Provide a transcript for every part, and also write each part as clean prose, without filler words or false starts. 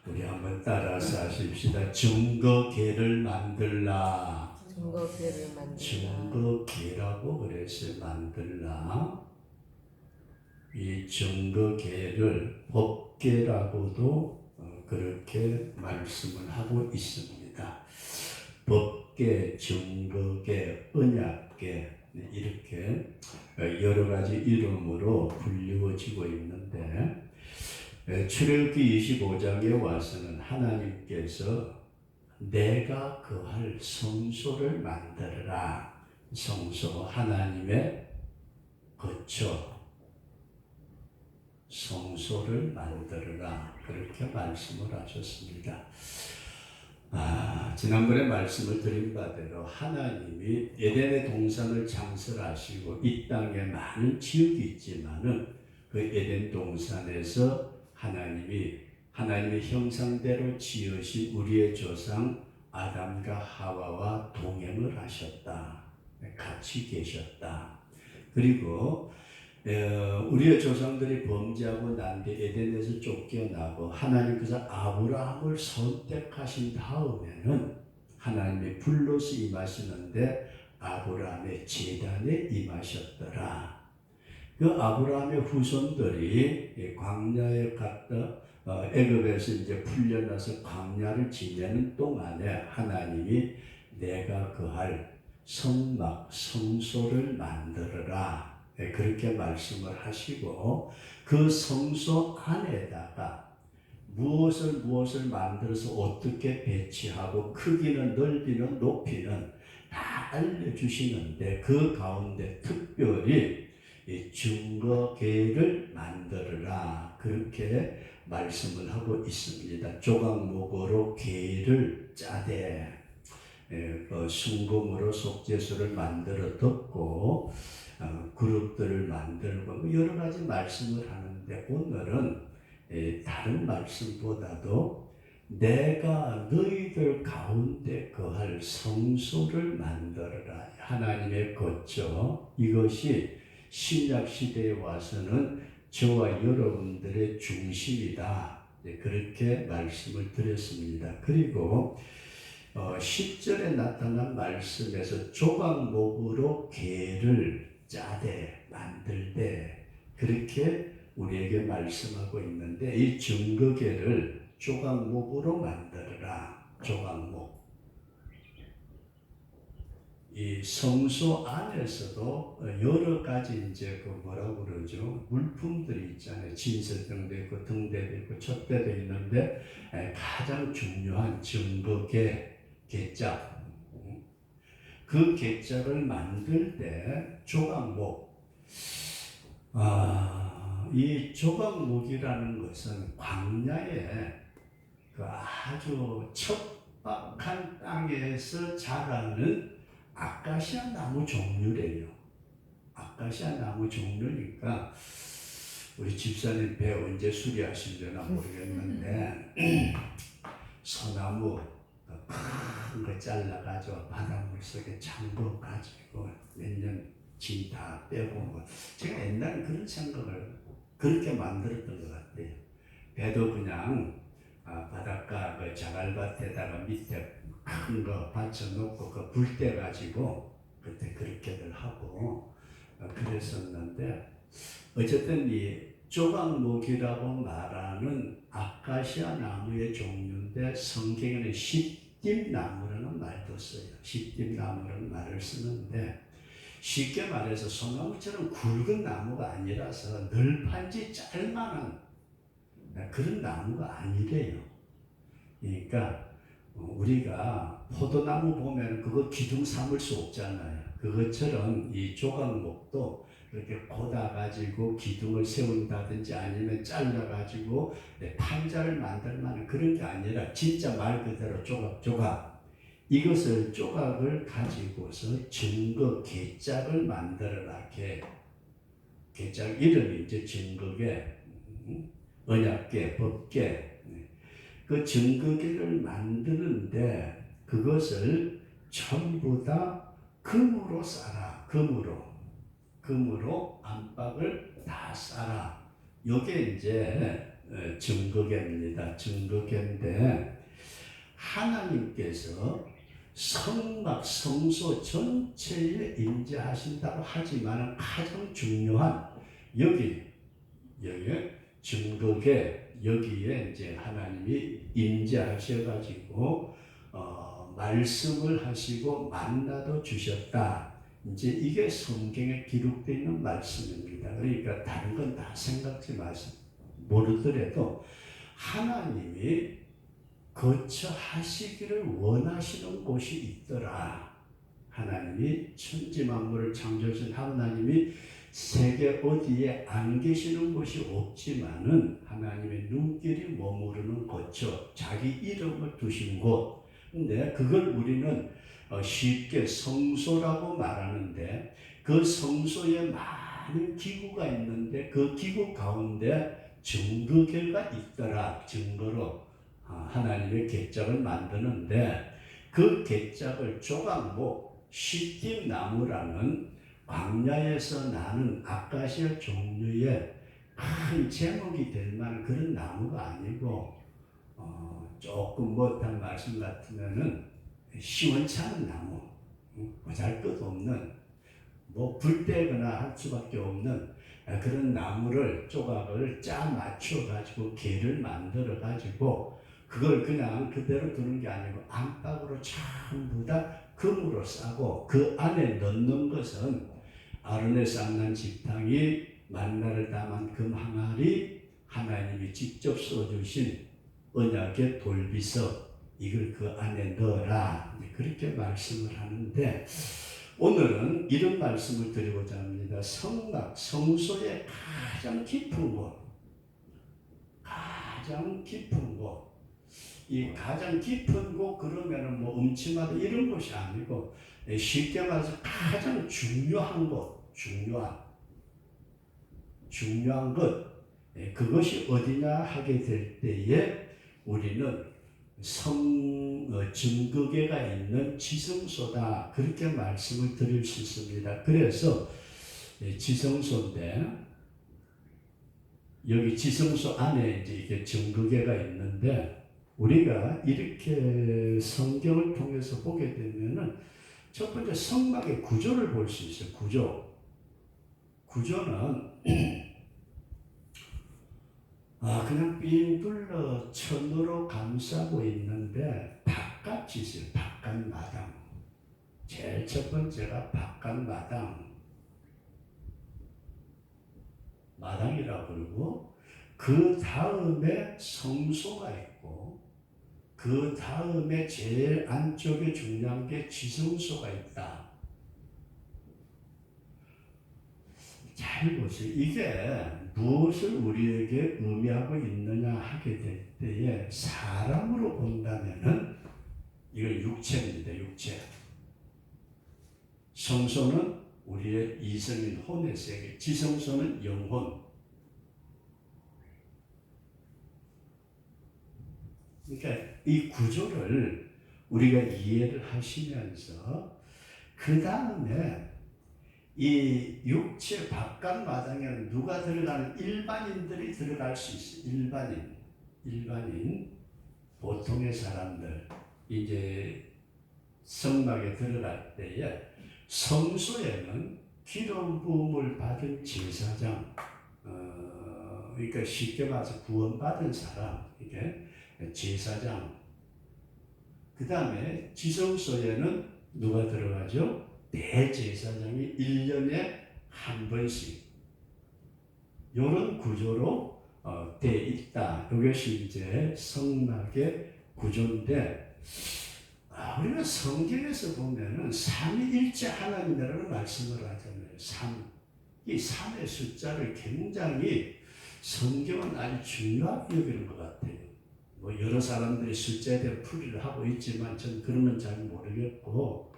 우리 한번 따라서 하십시다. 증거계를 만들라. 증거계를 만들라. 증거계라고 그랬어요. 만들라. 이 증거계를 법계라고도 그렇게 말씀을 하고 있습니다. 법계, 증거계, 언약계 이렇게 여러 가지 이름으로 불리워지고 있는데 출애굽기 25장에 와서는 하나님께서 내가 거할 성소를 만들어라. 성소, 하나님의 거처, 성소를 만들어라. 그렇게 말씀을 하셨습니다. 지난번에 말씀을 드린 바대로 하나님이 에덴의 동산을 창설하시고 이 땅에 많은 지역이 있지만은 그 에덴 동산에서 하나님의 형상대로 지으신 우리의 조상 아담과 하와와 동행을 하셨다. 같이 계셨다. 그리고 우리의 조상들이 범죄하고 난 뒤 에덴에서 쫓겨나고 하나님께서 아브라함을 선택하신 다음에는 하나님의 불로서 임하시는데 아브라함의 제단에 임하셨더라. 그 아브라함의 후손들이 광야에 갔다 애굽에서 이제 풀려나서 광야를 지내는 동안에 하나님이 내가 거할 성막 성소를 만들어라. 그렇게 말씀을 하시고 그 성소 안에다가 무엇을 만들어서 어떻게 배치하고 크기는 넓이는 높이는 다 알려주시는데 그 가운데 특별히 이 증거계를 만들어라. 그렇게 말씀을 하고 있습니다. 조각목으로 계를 짜되 순금으로 속죄소를 만들어 덮고 그룹들을 만들고 여러 가지 말씀을 하는데 오늘은 다른 말씀보다도 내가 너희들 가운데 거할 성소를 만들어라. 하나님의 거처. 이것이 신약 시대에 와서는 저와 여러분들의 중심이다. 그렇게 말씀을 드렸습니다. 그리고 10절에 나타난 말씀에서 조각목으로 계를 짜되 만들되 그렇게 우리에게 말씀하고 있는데 이 증거계를 조각목으로 만들어라. 조각목. 이 성소 안에서도 여러 가지 이제 그 뭐라고 그러죠? 물품들이 있잖아요. 진설등도 있고 등대도 있고 촛대도 있는데 가장 중요한 증거계 계짝. 그 계짝을 만들 때 조각목. 이 조각목이라는 것은 광야에 그 아주 척박한 땅에서 자라는 아카시아 나무 종류래요. 아카시아 나무 종류니까 우리 집사님 배 언제 수리하실려나 모르겠는데 소나무 큰 거 잘라가지고 바닷물 속에 잠궈가지고 몇 년 진 다 빼고 제가 옛날에 그런 생각을 그렇게 만들었던 것 같아요. 배도 그냥 바닷가 그 자갈밭에다가 밑에 큰 거 받쳐놓고 그 불 때 가지고 그때 그렇게들 하고 그랬었는데 어쨌든 이 조각목이라고 말하는 아카시아 나무의 종류인데 성경에는 십딥나무라는 말도 써요. 십딥나무라는 말을 쓰는데 쉽게 말해서 소나무처럼 굵은 나무가 아니라서 널판지 짤만한 그런 나무가 아니래요. 그러니까 우리가 포도나무 보면 그거 기둥 삼을 수 없잖아요. 그것처럼 이 조각목도 그렇게 꽂아가지고 기둥을 세운다든지 아니면 잘라가지고 판자를 만들 만한 그런 게 아니라 진짜 말 그대로 조각. 이것을 조각을 가지고서 증거 계짝을 만들어라. 계짝 이름이 이제 증거계, 언약계, 법계. 그 증거계를 만드는데 그것을 전부 다 금으로 싸라. 금으로 안박을 다 싸라. 요게 이제 증거계입니다. 증거계인데 하나님께서 성막 성소 전체에 임재하신다고 하지만 가장 중요한 여기 증거계 여기에 이제 하나님이 임재하셔가지고 말씀을 하시고 만나도 주셨다. 이제 이게 성경에 기록되어 있는 말씀입니다. 그러니까 다른 건 다 생각지 마시고 모르더라도 하나님이 거처 하시기를 원하시는 곳이 있더라. 하나님이 천지 만물을 창조하신 하나님이 세계 어디에 안 계시는 곳이 없지만은 하나님의 눈길이 머무르는 거처, 자기 이름을 두신 곳. 근데 그걸 우리는 쉽게 성소라고 말하는데 그 성소에 많은 기구가 있는데 그 기구 가운데 증거계가 있더라. 증거로 하나님의 궤적을 만드는데 그 궤적을 조각목 시띠나무라는 광야에서 나는 아카시아 종류의 큰 제목이 될 만한 그런 나무가 아니고 조금 못한 말씀 같으면은 시원찮은 나무, 보잘것없는 불때거나 할 수밖에 없는 그런 나무를 조각을 짜 맞춰 가지고 개를 만들어 가지고 그걸 그냥 그대로 두는 게 아니고 안팎으로 전부 다 금으로 싸고 그 안에 넣는 것은 아론의 쌍난 지팡이 만나를 담은 금 항아리 하나님이 직접 써주신 언약의 돌비석 이걸 그 안에 넣어라 그렇게 말씀을 하는데 오늘은 이런 말씀을 드리고자 합니다. 성막 성소의 가장 깊은 곳 이 가장 깊은 곳 그러면은 음침하다 이런 것이 아니고 쉽게 말해서 가장 중요한 곳 중요한 것 그것이 어디냐 하게 될 때에 우리는 증거계가 있는 지성소다 그렇게 말씀을 드릴 수 있습니다. 그래서 지성소인데 여기 지성소 안에 이제 이게 증거계가 있는데 우리가 이렇게 성경을 통해서 보게 되면은 첫 번째 성막의 구조를 볼 수 있어요. 구조는 그냥 삥 둘러 천으로 감싸고 있는데 바깥이 있어요. 바깥마당. 제일 첫 번째가 마당이라고 그러고 그 다음에 성소가 있고 그 다음에 제일 안쪽에 중요한 게 지성소가 있다. 잘 보세요. 이게 무엇을 우리에게 의미하고 있느냐 하게 될 때에 사람으로 본다면은 이건 육체입니다. 육체. 성소는 우리의 이성인 혼의 세계, 지성소는 영혼. 그러니까 이 구조를 우리가 이해를 하시면서 그 다음에 이 육체 바깥 마당에는 누가 들어가는 일반인들이 들어갈 수 있어요. 일반인 보통의 사람들 이제 성막에 들어갈 때에 성소에는 기름 부음을 받은 제사장 그러니까 쉽게 말해서 구원받은 사람 이게 제사장 그 다음에 지성소에는 누가 들어가죠? 대제사장이 1년에 한 번씩 이런 구조로 돼 있다. 이것이 이제 성막의 구조인데 우리가 성경에서 보면은 삼위일체 하나님이라는 말씀을 하잖아요. 이 3의 숫자를 굉장히 성경은 아주 중요하게 여기는 것 같아요. 여러 사람들이 숫자에 대해 풀이를 하고 있지만 저는 그런 건 잘 모르겠고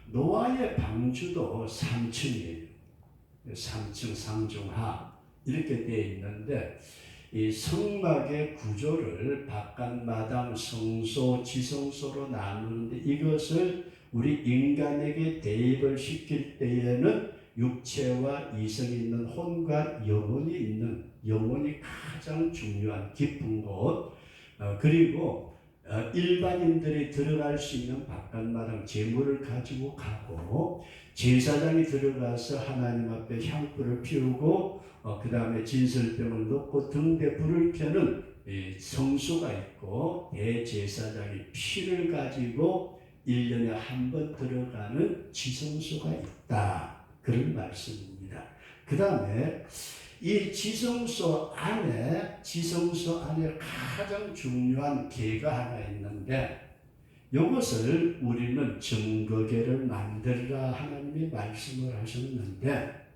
노아의 방주도 3층이에요. 3층 상중하 이렇게 되어 있는데 이 성막의 구조를 바깥마당, 성소, 지성소로 나누는데 이것을 우리 인간에게 대입을 시킬 때에는 육체와 이성이 있는 혼과 영혼이 가장 중요한 깊은 곳, 그리고 일반인들이 들어갈 수 있는 바깥마당 제물을 가지고 가고, 제사장이 들어가서 하나님 앞에 향불을 피우고 그 다음에 진설병을 놓고 등대 불을 켜는 성수가 있고, 대제사장이 피를 가지고 1년에 한 번 들어가는 지성소가 있다, 그런 말씀입니다. 그 다음에 이 지성소 안에 가장 중요한 계가 하나 있는데, 이것을 우리는 증거계를 만들라 하나님이 말씀을 하셨는데,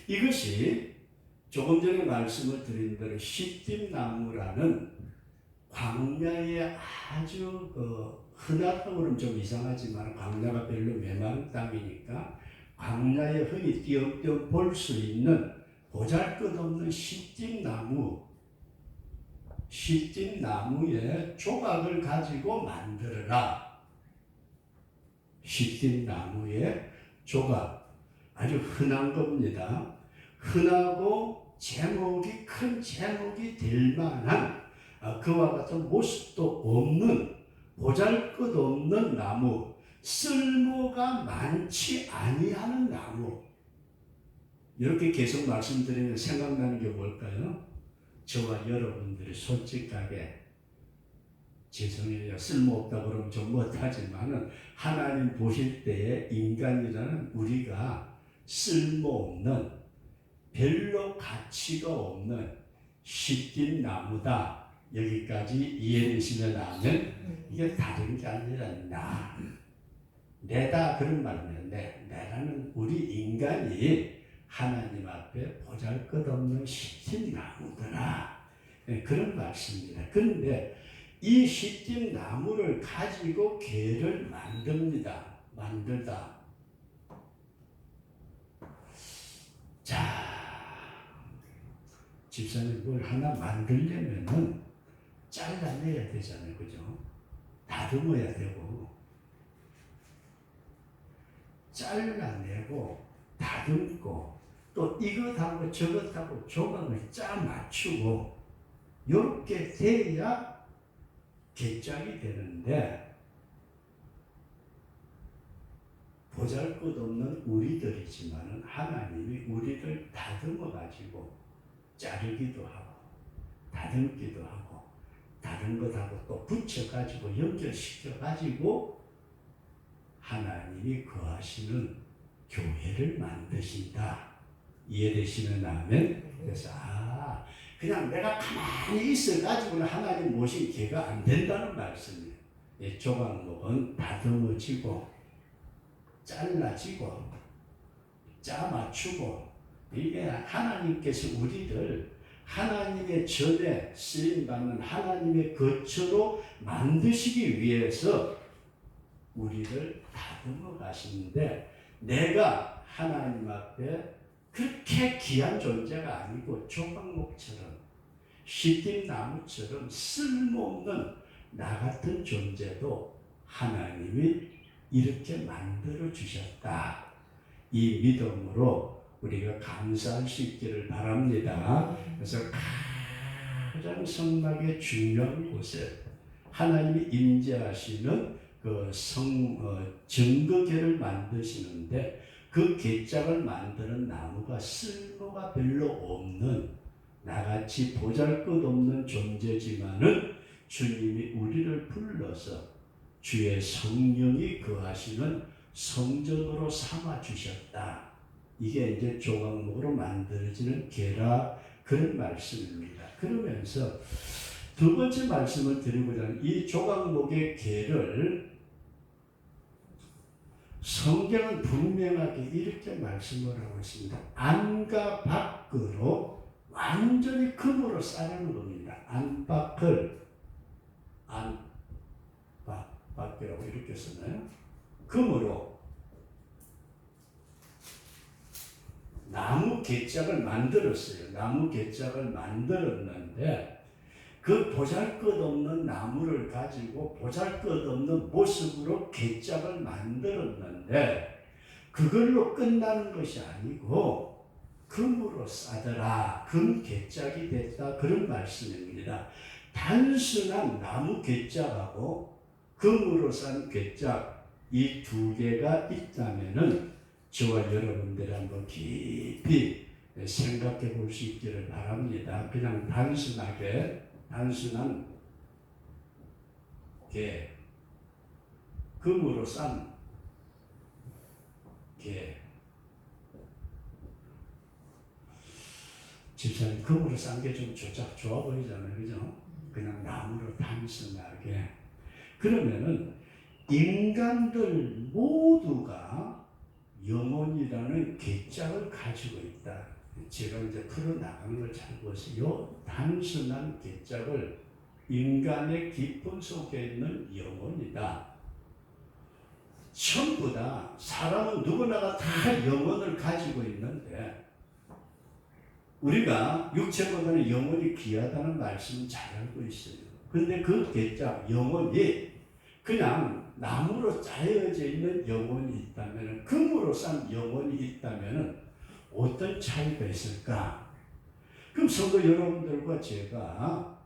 이것이 조금 전에 말씀을 드린 대로 시띠나무라는 광야에 아주 흔하다고 그러면 좀 이상하지만, 광야가 별로 메마른 땅이니까 광야에 흔히 띄엄띄엄 볼 수 있는 보잘것없는 시띠나무의 조각을 가지고 만들어라. 시띠나무의 조각, 아주 흔한 겁니다. 흔하고 큰 제목이 될 만한 그와 같은 모습도 없는 보잘것없는 나무, 쓸모가 많지 아니하는 나무. 이렇게 계속 말씀드리면 생각나는 게 뭘까요? 저와 여러분들이 솔직하게, 죄송해요, 쓸모없다고 그러면 좀 못하지만은, 하나님 보실 때에 인간이라는 우리가 쓸모없는, 별로 가치가 없는 시딘 나무다. 여기까지 이해되시면 아멘. 이게 다른 게 아니라 내다, 그런 말인데, 내라는 우리 인간이 하나님 앞에 보잘것없는 시딘 나무더라, 그런 말씀입니다. 그런데 이 시딘 나무를 가지고 계를 만들다. 자, 집사님 뭘 하나 만들려면은 잘라내야 되잖아요, 그죠? 다듬어야 되고, 잘라내고 다듬고, 또 이것하고 저것하고 조각을 짜 맞추고, 이렇게 돼야 개짝이 되는데, 보잘것없는 우리들이지만 하나님이 우리를 다듬어 가지고 자르기도 하고 다듬기도 하고, 다른 것하고 또 붙여 가지고 연결시켜 가지고 하나님이 거하시는 교회를 만드신다. 이해되시면 아멘. 그래서 그냥 내가 가만히 있어 가지고는 하나님 모신 계가 안 된다는 말씀이에요. 이 조각목은 다듬어지고 잘라지고 짜 맞추고, 이게 하나님께서 우리를 하나님의 전에 쓰임받는 하나님의 거처로 만드시기 위해서 우리를 다듬어 가시는데, 내가 하나님 앞에 그렇게 귀한 존재가 아니고 조각목처럼 시띠나무처럼 쓸모없는 나 같은 존재도 하나님이 이렇게 만들어 주셨다. 이 믿음으로 우리가 감사할 수 있기를 바랍니다. 그래서 가장 성막의 중요한 곳에 하나님이 임재하시는 그 증거계를 만드시는데, 그 궤짝을 만드는 나무가 쓸모가 별로 없는, 나같이 보잘것없는 존재지만은 주님이 우리를 불러서 주의 성령이 거하시는 성전으로 삼아 주셨다. 이게 이제 조각목으로 만들어지는 계라, 그런 말씀입니다. 그러면서 두 번째 말씀을 드리고자 하는 이 조각목의 계를 성경은 분명하게 이렇게 말씀을 하고 있습니다. 안과 밖으로 완전히 금으로 싸는 겁니다. 안팎을 밖이라고 이렇게 쓰나요? 금으로 나무 궤짝을 만들었어요. 나무 궤짝을 만들었는데, 그 보잘것없는 나무를 가지고 보잘것없는 모습으로 궤짝을 만들었는데, 그걸로 끝나는 것이 아니고 금으로 싸더라. 금 개짝이 됐다. 그런 말씀입니다. 단순한 나무 개짝하고 금으로 싼 개짝 이 두 개가 있다면은 저와 여러분들이 한번 깊이 생각해 볼 수 있기를 바랍니다. 그냥 단순한 개, 금으로 싼 개. 집사님 금으로 싼 게 좀 좋아 보이잖아요, 그죠? 그냥 나무로 단순하게. 그러면은 인간들 모두가 영혼이라는 개짝을 가지고 있다. 제가 이제 풀어나가는 걸 잘 보세요. 단순한 개짝을 인간의 기쁨 속에 있는 영혼이다. 전부 다 사람은 누구나가 다 영혼을 가지고 있는데 우리가 육체보다는 영혼이 귀하다는 말씀 잘 알고 있어요. 근데 그 개짝 영혼이 그냥 나무로 짜여져 있는 영혼이 있다면, 금으로 싼 영혼이 있다면 어떤 차이가 있을까? 그럼 성도 여러분들과 제가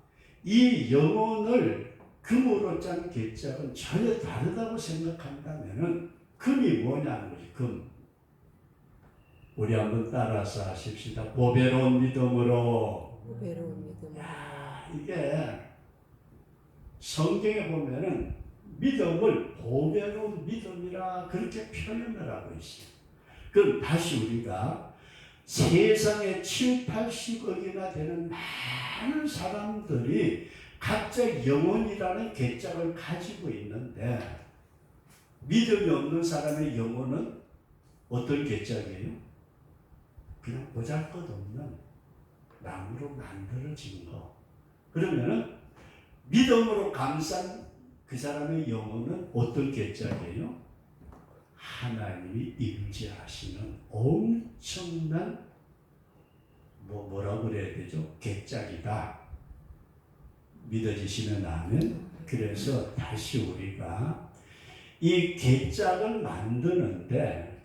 이 영혼을 금으로 짠 개짝은 전혀 다르다고 생각한다면 금이 뭐냐는 거지. 금. 우리 한번 따라서 하십시다. 보배로운 믿음으로. 보배로운 믿음으로. 야, 이게 성경에 보면은 믿음을 보배로운 믿음이라 그렇게 표현을 하고 있어요. 그럼 다시 우리가 세상에 7, 80억이나 되는 많은 사람들이 각자 영혼이라는 개짝을 가지고 있는데 믿음이 없는 사람의 영혼은 어떤 개짝이에요? 그냥 보잘것없는 나무로 만들어진 거. 그러면은 믿음으로 감싼 그 사람의 영혼은 어떤 개짝이에요? 하나님이 임재하시는 엄청난 뭐라고 그래야 되죠? 개짝이다. 믿어지시면 아멘. 그래서 다시 우리가 이 개짝을 만드는데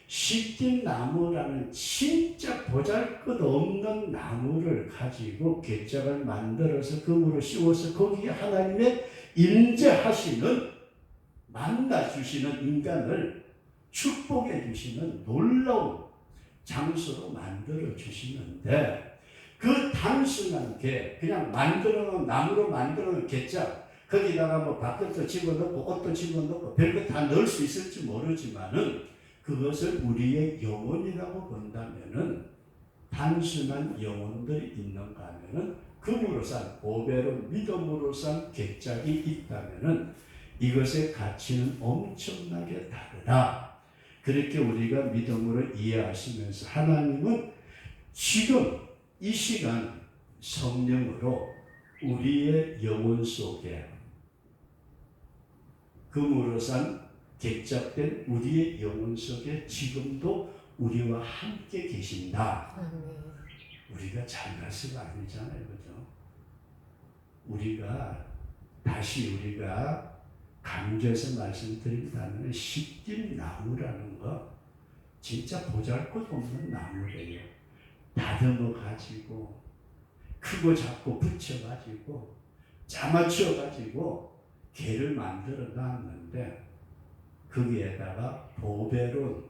십진나무라는 진짜 보잘것없는 나무를 가지고 개짝을 만들어서 금으로 씌워서 거기에 하나님의 임재하시는 만나주시는 인간을 축복해 주시는 놀라운 장소로 만들어 주시는데 그 단순한 게 그냥 만들어놓은 나무로 만들어놓은 개짝 거기다가 뭐 바깥도 집어넣고 옷도 집어넣고 별거 다 넣을 수 있을지 모르지만은 그것을 우리의 영혼이라고 본다면은 단순한 영혼들이 있는가 하면은 금으로 산 보배로 믿음으로 산 개짝이 있다면은 이것의 가치는 엄청나게 다르다. 그렇게 우리가 믿음으로 이해하시면서 하나님은 지금 이 시간 성령으로 우리의 영혼 속에 금으로 산 개짝된 우리의 영혼 속에 지금도 우리와 함께 계신다. 우리가 잘났을 아니잖아요, 그죠? 우리가 강조해서 말씀드린다면 십진나무라는 거 진짜 보잘것없는 나무래요. 다듬어 가지고 크고 작고 붙여 가지고 짜맞춰 가지고 개를 만들어 놨는데 거기에다가 보배로운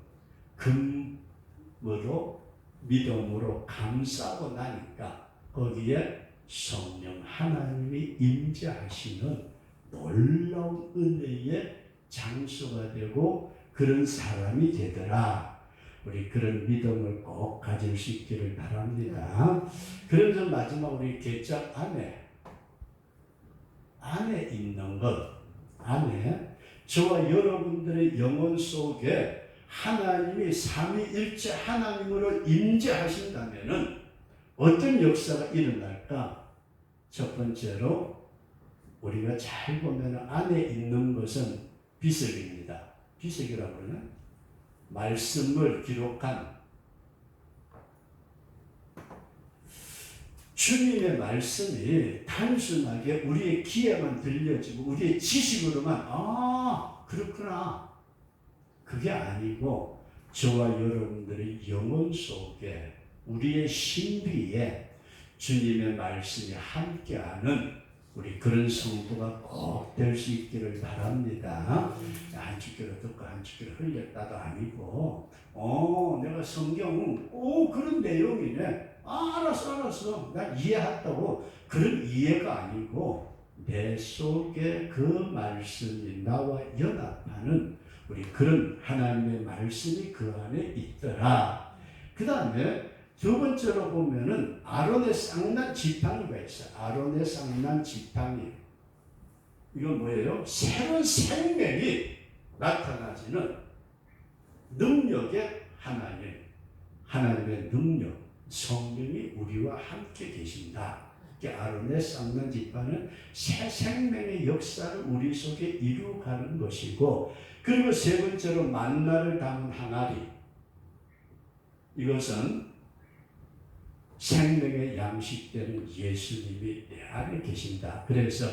금으로 믿음으로 감싸고 나니까 거기에 성령 하나님이 임재하시는 놀라운 은혜의 장소가 되고 그런 사람이 되더라. 우리 그런 믿음을 꼭 가질 수 있기를 바랍니다. 그래서 마지막 우리 개짝 안에 있는 것, 안에 저와 여러분들의 영혼 속에 하나님이 삼위일체 하나님으로 임재하신다면은 어떤 역사가 일어날까? 첫 번째로 우리가 잘 보면 안에 있는 것은 비석입니다. 비석이라고 그러나? 말씀을 기록한 주님의 말씀이 단순하게 우리의 귀에만 들려지고 우리의 지식으로만 그렇구나 그게 아니고 저와 여러분들의 영혼 속에 우리의 신비에 주님의 말씀이 함께하는 우리 그런 성도가 꼭 될 수 있기를 바랍니다. 한 주기로 듣고 한 주기로 흘렸다도 아니고 내가 성경 그런 내용이네. 알았어. 나 이해했다고 그런 이해가 아니고 내 속에 그 말씀이 나와 연합하는 우리 그런 하나님의 말씀이 그 안에 있더라. 그 다음에 두 번째로 보면은 아론의 쌍난 지팡이가 있어요. 아론의 쌍난 지팡이. 이건 뭐예요? 새로운 생명이 나타나지는 능력의 하나님의 능력, 성령이 우리와 함께 계신다. 아론의 쌍난 지팡이는 새 생명의 역사를 우리 속에 이루어가는 것이고, 그리고 세 번째로 만나를 담은 항아리. 이것은 생명의 양식되는 예수님이 내 안에 계신다. 그래서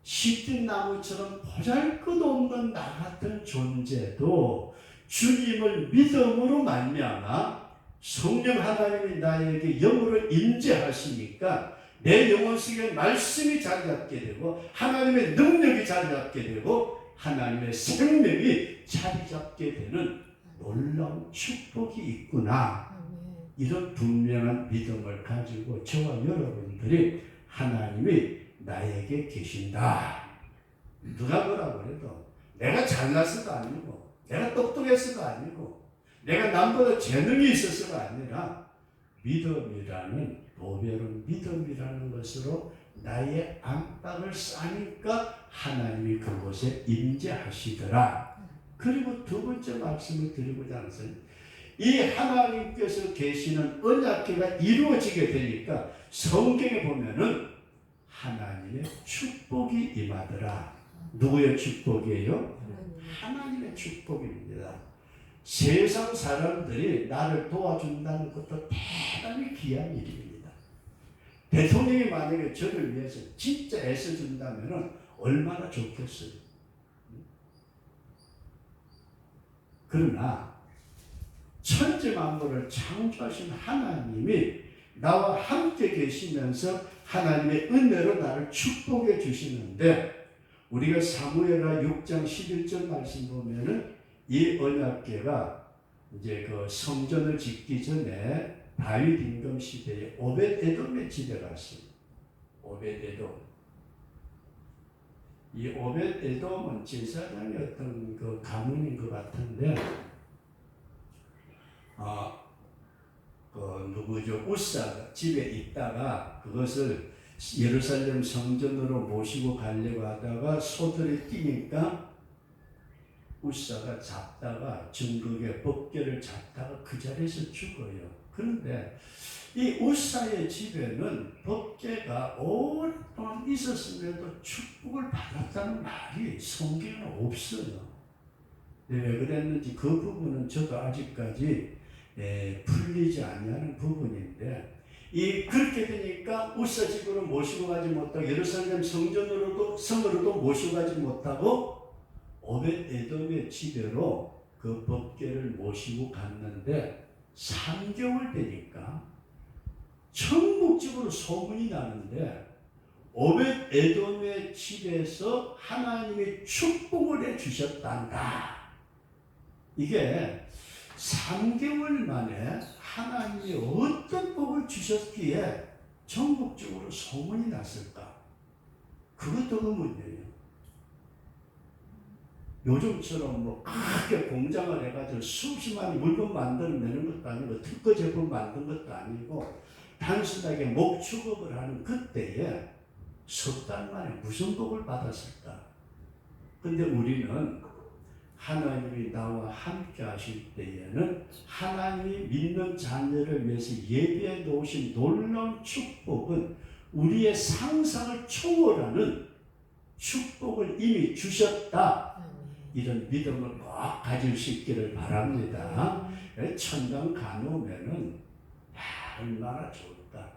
시든 나무처럼 보잘것없는 나 같은 존재도 주님을 믿음으로 말미암아 성령 하나님이 나에게 영으로 임재하시니까 내 영혼 속에 말씀이 자리 잡게 되고 하나님의 능력이 자리 잡게 되고 하나님의 생명이 자리 잡게 되는 놀라운 축복이 있구나. 이런 분명한 믿음을 가지고 저와 여러분들이 하나님이 나에게 계신다. 누가 뭐라고 해도 내가 잘났어가 아니고 내가 똑똑했어가 아니고 내가 남보다 재능이 있어서가 아니라 믿음이라는 노별은 믿음이라는 것으로 나의 안팎을 싸니까 하나님이 그곳에 임재하시더라. 그리고 두 번째 말씀을 드리고자 하는 것은 이 하나님께서 계시는 언약궤가 이루어지게 되니까 성경에 보면은 하나님의 축복이 임하더라. 누구의 축복이에요? 하나님의 축복입니다. 세상 사람들이 나를 도와준다는 것도 대단히 귀한 일입니다. 대통령이 만약에 저를 위해서 진짜 애써준다면 얼마나 좋겠어요. 그러나 천지 만물을 창조하신 하나님이 나와 함께 계시면서 하나님의 은혜로 나를 축복해 주시는데, 우리가 사무엘하 6장 11절 말씀 보면은 이 언약궤가 이제 그 성전을 짓기 전에 다윗 임금 시대에 오벳에돔의 집에 갔습니다. 오벳에돔. 이 오벳에돔은 제사장의 어떤 그 가문인 것 같은데, 우사 집에 있다가 그것을 예루살렘 성전으로 모시고 가려고 하다가 소들이 뛰니까 우사가 잡다가 증거의 법궤를 잡다가 그 자리에서 죽어요. 그런데 이 우사의 집에는 법궤가 오랫동안 있었음에도 축복을 받았다는 말이 성경에는 없어요. 왜 그랬는지 그 부분은 저도 아직까지 풀리지 않는 부분인데, 그렇게 되니까 우사 집으로 모시고 가지 못하고 예루살렘 성으로도 모시고 가지 못하고 오벳에돔의 집으로 그 법궤를 모시고 갔는데 3개월 되니까 천국집으로 소문이 나는데 오벳에돔의 집에서 하나님이 축복을 해주셨단다. 이게 3개월 만에 하나님이 어떤 복을 주셨기에 전국적으로 소문이 났을까? 그것도 의문이에요. 요즘처럼 크게 공장을 해가지고 수십만 물건 만들어내는 것도 아니고 특허 제품 만든 것도 아니고 단순하게 목축업을 하는 그때에 석 달 만에 무슨 복을 받았을까? 근데 우리는 하나님이 나와 함께 하실 때에는 하나님이 믿는 자녀를 위해서 예비해 놓으신 놀라운 축복은 우리의 상상을 초월하는 축복을 이미 주셨다. 이런 믿음을 꼭 가질 수 있기를 바랍니다. 천당 가놓으면은 얼마나 좋을까.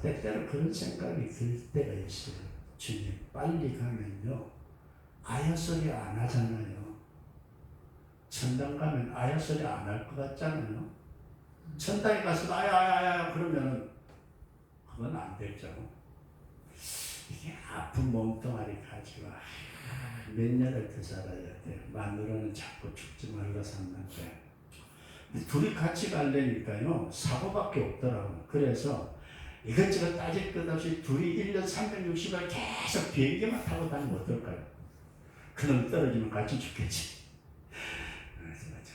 때때로 그런 생각이 들 때가 있어요. 주님 빨리 가면요 아야 소리 안 하잖아요. 천당 가면 아야 소리 안 할 것 같잖아요. 천당에 가서 아야 그러면은 그건 안 되죠. 이게 아픈 몸뚱아리 가지고 몇 년을 더 살아야 돼. 마누라는 자꾸 죽지 말라 샀는데 둘이 같이 가려니까요 사고밖에 없더라고요. 그래서 이것저것 따질 것 없이 둘이 1년 360일 계속 비행기만 타고 다니면 어떨까요? 그놈 떨어지면 같이 죽겠지.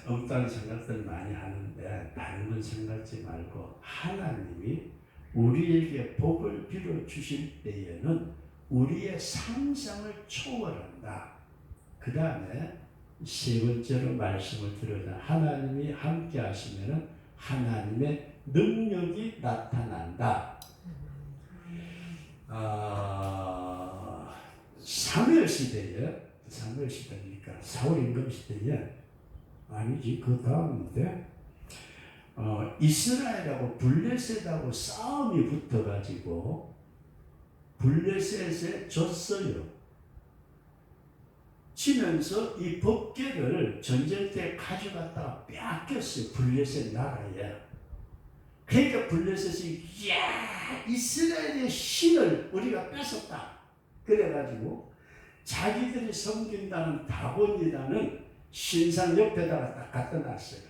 엉뚱한 생각들 많이 하는데 다른 건 생각지 말고 하나님이 우리에게 복을 빌어 주실 때에는 우리의 상상을 초월한다. 그 다음에 세 번째로 말씀을 드려자. 하나님이 함께 하시면 하나님의 능력이 나타난다. 사무엘 시대니까 사울 임금 시대에 아니지 그 다음인데 이스라엘하고 블레셋하고 싸움이 붙어가지고 블레셋에 졌어요. 지면서 이 법궤를 전쟁터에 가져갔다가 빼앗겼어요. 블레셋 나라에. 그러니까 블레셋이 야 이스라엘의 신을 우리가 뺏었다. 그래가지고 자기들이 섬긴다는 다곤이라는 신상 옆에다가 딱 갖다 놨어요.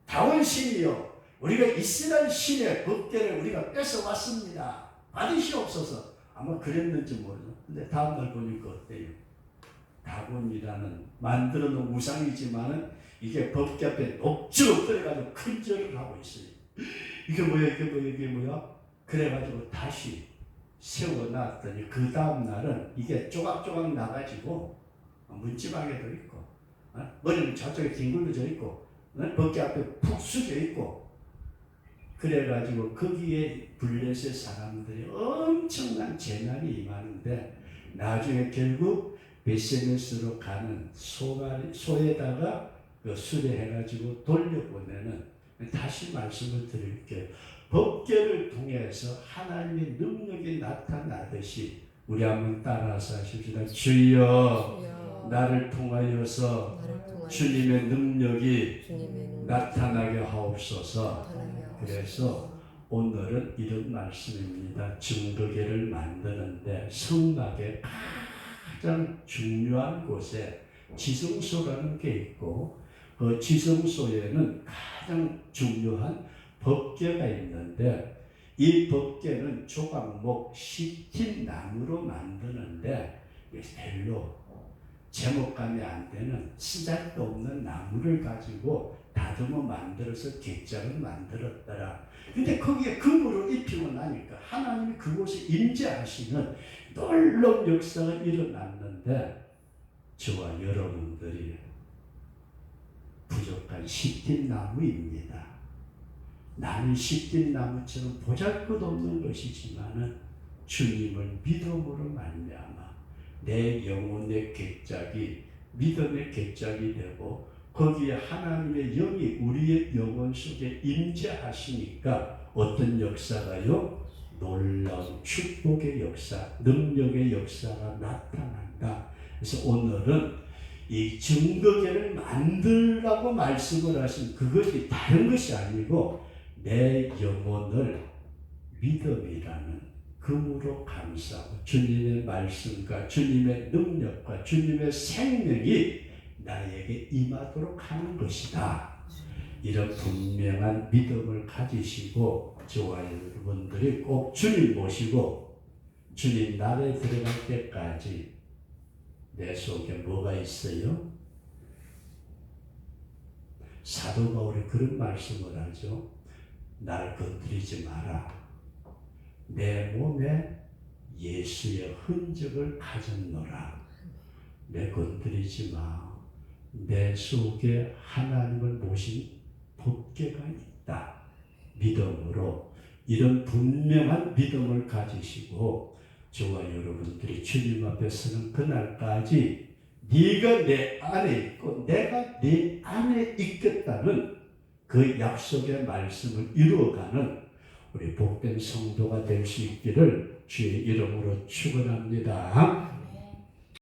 다곤 신이요, 우리가 이스라엘 신의 법궤를 우리가 뺏어왔습니다. 받으시옵소서. 아마 그랬는지 모르죠. 근데 다음날 보니까 어때요? 다곤이라는 만들어 놓은 우상이지만은 이게 법궤 앞에 엎치고 그래가지고 큰 절을 하고 있어요. 이게 뭐야? 그래가지고 다시 세워놨더니 그 다음날은 이게 조각조각 나가지고 문지방에도 있고 머리는 저쪽에 뒹굴러져 있고 법궤 앞에 푹 숙여 있고 그래가지고 거기에 블레셋 사람들이 엄청난 재난이 임하는데 나중에 결국 베세메스로 가는 소에다가 수레해가지고 돌려보내는 다시 말씀을 드릴게요. 법궤를 통해서 하나님의 능력이 나타나듯이 우리 한번 따라서 하십시다. 주여 나를 통하여서 주님의 능력이 나타나게 하옵소서. 그래서 오늘은 이런 말씀입니다. 증거계를 만드는데 성막의 가장 중요한 곳에 지성소라는 게 있고 그 지성소에는 가장 중요한 법궤가 있는데 이 법궤는 조각목 시틴 나무로 만드는데 별로 제목감이 안 되는 쓰잘데 없는 나무를 가지고 다듬어 만들어서 객장을 만들었더라. 근데 거기에 금으로 입히고 나니까 하나님이 그곳에 임재하시는 놀라운 역사가 일어났는데 저와 여러분들이 부족한 시틴나무입니다. 나는 시틴나무처럼 보잘것없는 것이지만은 주님을 믿음으로 말미암아 내 영혼의 객작이 믿음의 객작이 되고 거기에 하나님의 영이 우리의 영혼 속에 임재하시니까 어떤 역사가요? 놀라운 축복의 역사, 능력의 역사가 나타난다. 그래서 오늘은 이 증거계를 만들라고 말씀을 하신 그것이 다른 것이 아니고 내 영혼을 믿음이라는 금으로 감싸고 주님의 말씀과 주님의 능력과 주님의 생명이 나에게 임하도록 하는 것이다. 이런 분명한 믿음을 가지시고 저와 여러분들이 꼭 주님 모시고 주님 나라에 들어갈 때까지 내 속에 뭐가 있어요? 사도 바울이 그런 말씀을 하죠. 날 건드리지 마라. 내 몸에 예수의 흔적을 가졌노라. 내 건드리지 마. 내 속에 하나님을 모신 법궤가 있다. 믿음으로 이런 분명한 믿음을 가지시고 저와 여러분들이 주님 앞에 서는 그날까지 네가 내 안에 있고 내가 네 안에 있겠다는 그 약속의 말씀을 이루어가는 우리 복된 성도가 될 수 있기를 주의 이름으로 축원합니다.